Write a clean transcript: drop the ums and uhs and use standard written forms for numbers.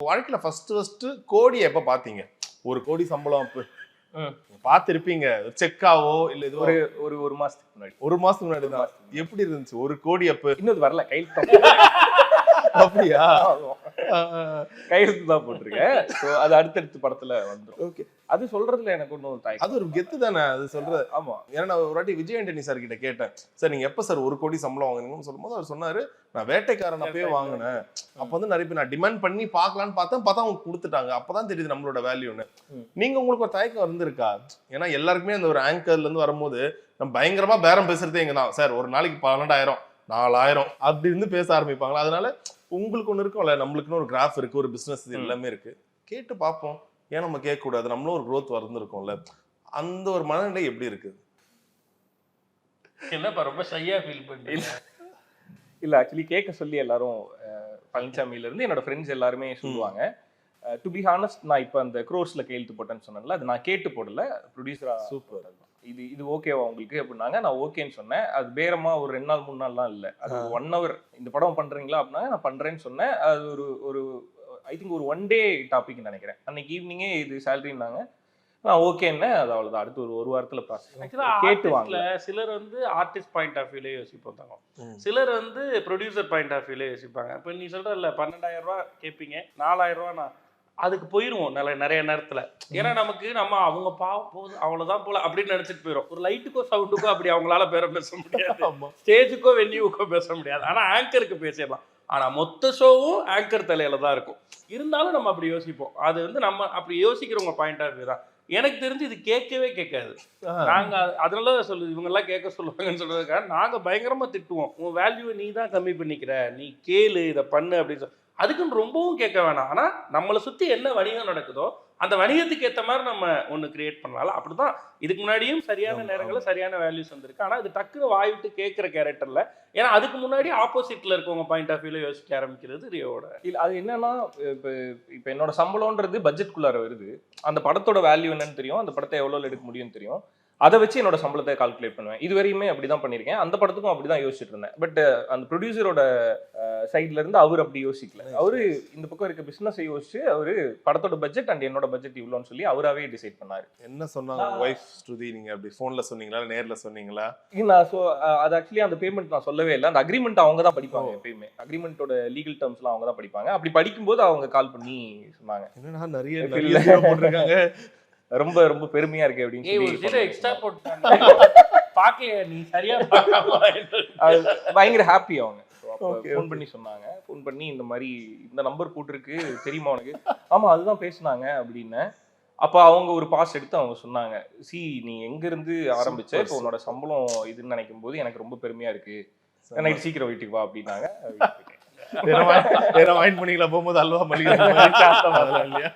வாழ்க்கையில ஃபர்ஸ்ட் கோடி எப்ப பாத்தீங்க? 1 கோடி சம்பளம் அப்ப பாத்திருப்பீங்க, செக்காவோ இல்ல இது ஒரு மாசத்துக்கு முன்னாடி. 1 மாசத்துக்கு முன்னாடி தான். எப்படி இருந்துச்சு 1 கோடி அப்ப? இன்னும் வரல, கையில் அப்படியா? கையெழுத்து தான் போட்டிருக்கேன். அது அடுத்தடுத்த படத்துல வந்துடும். ஓகே, அது சொல்றதுல எனக்கு ஒன்றும் தாய், அது ஒரு கெத்து தானே அது சொல்றது. ஆமா, ஏன்னா நான் ஒரு வாட்டி விஜய் ஆண்டனி சார் கிட்ட கேட்டேன், சார் நீங்க எப்ப சார் 1 கோடி சம்பளம் வாங்குனீங்கன்னு சொல்லும்போது அவர் சொன்னாரு, நான் வேட்டைக்காரன் அப்பயே வாங்கினேன். அப்ப வந்து நிறைய பேர் நான் டிமாண்ட் பண்ணி பாக்கலான்னு பார்த்தா அவங்க கொடுத்துட்டாங்க. அப்பதான் தெரியுது நம்மளோட வேல்யூன்னு. நீங்க உங்களுக்கு ஒரு தயக்கம் இருந்திருக்கா? ஏன்னா எல்லாருக்குமே அந்த ஒரு ஆங்கர்ல இருந்து வரும்போது நம்ம பயங்கரமா பேரம் பேசுறதே இங்க தான். சார் ஒரு நாளைக்கு 12,000 4,000 அப்படி இருந்து பேச ஆரம்பிப்பாங்களா? அதனால உங்களுக்கு ஒண்ணு இருக்கும்ல, நம்மளுக்குன்னு ஒரு கிராஃப் இருக்கு, ஒரு பிசினஸ் எல்லாமே இருக்கு, கேட்டு பார்ப்போம், ஏன் நம்ம கேட்க கூடாது, நம்மளும் ஒரு growth வந்திருக்கும்ல, அந்த ஒரு மனநிலை எப்படி இருக்கு? என்னப்பா ரொம்ப ஷையா ஃபீல் பண்ணீங்க? இல்ல ஆக்சுவலி கேட்க சொல்லி எல்லாரும் பழனிசாமியில இருந்து என்னோட ஃப்ரெண்ட்ஸ் எல்லாருமே சொல்லுவாங்க. டு பி ஹானஸ்ட், நான் இப்போ அந்த க்ரோர்ஸ்ல கையெழுத்து போட்டேன்னு சொன்னேன்ல, அது நான் கேட்டு போடல, ப்ரொடியூசரா. சூப்பர். இது ஓகேவா உங்களுக்கு அப்படின்னாங்க. நான் ஓகேன்னு சொன்னேன். அது பேரமா ஒரு 2 நாள் 3 நாள்லாம் இல்லை, அது 1 hour. இந்த படம் பண்றீங்களா அப்படின்னா நான் பண்றேன்னு சொன்னேன். அது ஒரு ஐ திங்க் ஒரு 1 day டாபிக்னு நினைக்கிறேன். அன்னைக்கு ஈவினிங்கே இது சேலரின்னாங்க. நான் ஓகேன்னு, அது அவ்வளவுதான். அடுத்து ஒரு வாரத்துல ப்ராசஸ் கேட்டு வாங்கல. சிலர் வந்து ஆர்டிஸ்ட் பாயிண்ட் ஆஃப் வியூல யோசிப்பாங்க, சிலர் வந்து ப்ரொடியூசர் பாயிண்ட் ஆஃப் வியூல யோசிப்பாங்க. இப்போ நீ சொல்றல 12,000 ரூபா கேட்பீங்க, 4,000 ரூபா நான் அதுக்கு போயிடுவோம் நிறைய நேரத்துல. ஏன்னா நம்ம அவங்க போகுது அவ்வளவுதான் போல அப்படின்னு நினைச்சிட்டு போயிடும். ஒரு லைட்டுக்கோ சவுண்டுக்கோ அப்படி அவங்களால பேச முடியாது, ஸ்டேஜுக்கோ வென்யூக்கோ பேச முடியாது. ஆனா ஆங்கருக்கு பேசிடலாம். ஆனா மொத்த ஷோவும் ஆங்கர் தலையில தான் இருக்கும். இருந்தாலும் நம்ம அப்படி யோசிப்போம். அது வந்து நம்ம அப்படி யோசிக்கிறவங்க பாயிண்ட் ஆஃப் வியூ தான். எனக்கு தெரிஞ்சு இது கேட்கவே கேட்காது. நாங்க அதனால சொல்லுது இவங்க எல்லாம் கேட்க சொல்லுவாங்கன்னு சொல்றதுக்காக நாங்க பயங்கரமா திட்டுவோம். உன் வேல்யூவை நீ தான் கம்மி பண்ணிக்கிற, நீ கேளு, இதை பண்ணு அப்படின்னு சொல்லி. அதுக்குன்னு ரொம்பவும் கேட்க வேணாம். ஆனா நம்மளை சுத்தி என்ன வணிகம் நடக்குதோ அந்த வணிகத்துக்கு ஏற்ற மாதிரி நம்ம ஒன்று கிரியேட் பண்ணலாம். அப்படிதான் இதுக்கு முன்னாடியும் சரியான நேரங்களில் சரியான வேல்யூஸ் வந்திருக்கு. ஆனால் அது டக்குன்னு வாய்விட்டு கேட்குற கேரக்டர்ல, ஏன்னா அதுக்கு முன்னாடி ஆப்போசிட்ல இருக்கவங்க பாயிண்ட் ஆஃப் வியூல யோசிக்க ஆரம்பிக்கிறது ரியோட. இல்லை, அது என்னன்னா, இப்போ என்னோட சம்பளம்ன்றது பட்ஜெட்குள்ளார வருது. அந்த படத்தோட வேல்யூ என்னன்னு தெரியும், அந்த படத்தை எவ்வளோ எடுக்க முடியும்னு தெரியும். அதை வச்சு என்னோட சம்பளத்தை கால்குலேட் பண்ணுவேன். இது வரையுமே அப்படிதான் பண்ணியிருக்கேன். அந்த படத்துக்கும் அப்படிதான் யோசிச்சுட்டு இருந்தேன். பட் அந்த ப்ரொடியூசரோட சைட்ல இருந்து அவர் அப்படி யோசிக்கல. அவரு இந்த பக்கம் இருக்க பிசினஸை யோசிச்சு அவரு படத்தோட பட்ஜெட் அண்ட் என்னோட பட்ஜெட் இவ்வளோன்னு சொல்லி அவராகவே டிசைட் பண்ணாரு. என்ன சொன்னாங்க வைஃப் ஸ்ருதி? நீங்க அப்படி ஃபோன்ல சொன்னீங்களா, நேர்ல சொன்னீங்களா? அது ஆக்சுவலி அந்த பேமெண்ட் நான் சொல்லவே இல்லை. அந்த அக்ரிமெண்ட் அவங்க தான் படிப்பாங்க எப்பயுமே. அக்ரிமெண்டோட லீகல் டேர்ம்ஸ்லாம் அவங்க தான் படிப்பாங்க. அப்படி படிக்கும்போது அவங்க கால் பண்ணி சொன்னாங்க, என்னன்னா நிறைய போட்டிருக்காங்க, ரொம்ப ரொம்ப பெருமையா இருக்கு அப்படின்னு சொல்லி எக்ஸ்ட்ரா போட்டாங்க. பாக்கலையா நீ சரியா? பயங்கர ஹாப்பி அவங்க. ஃபோன் பண்ணி சொன்னாங்க, ஃபோன் பண்ணி இந்த மாதிரி இந்த நம்பர் போட்டிருக்கு தெரியுமா உனக்கு? ஆமா அதுதான் பேசினாங்க அப்படின்னு. அப்ப அவங்க ஒரு பாஸ் எடுத்து அவங்க சொன்னாங்க, சி நீ எங்க இருந்து ஆரம்பிச்ச, இப்போ உன்னோட சம்பளம் இதுன்னு நினைக்கும் போது எனக்கு ரொம்ப பெருமையா இருக்கு, நைட் சீக்கிரம் வீட்டுக்கு வா அப்படின்னாங்க. வாங்கிட்டு போனீங்களா போகும்போது அல்வா மளிகை இல்லையா?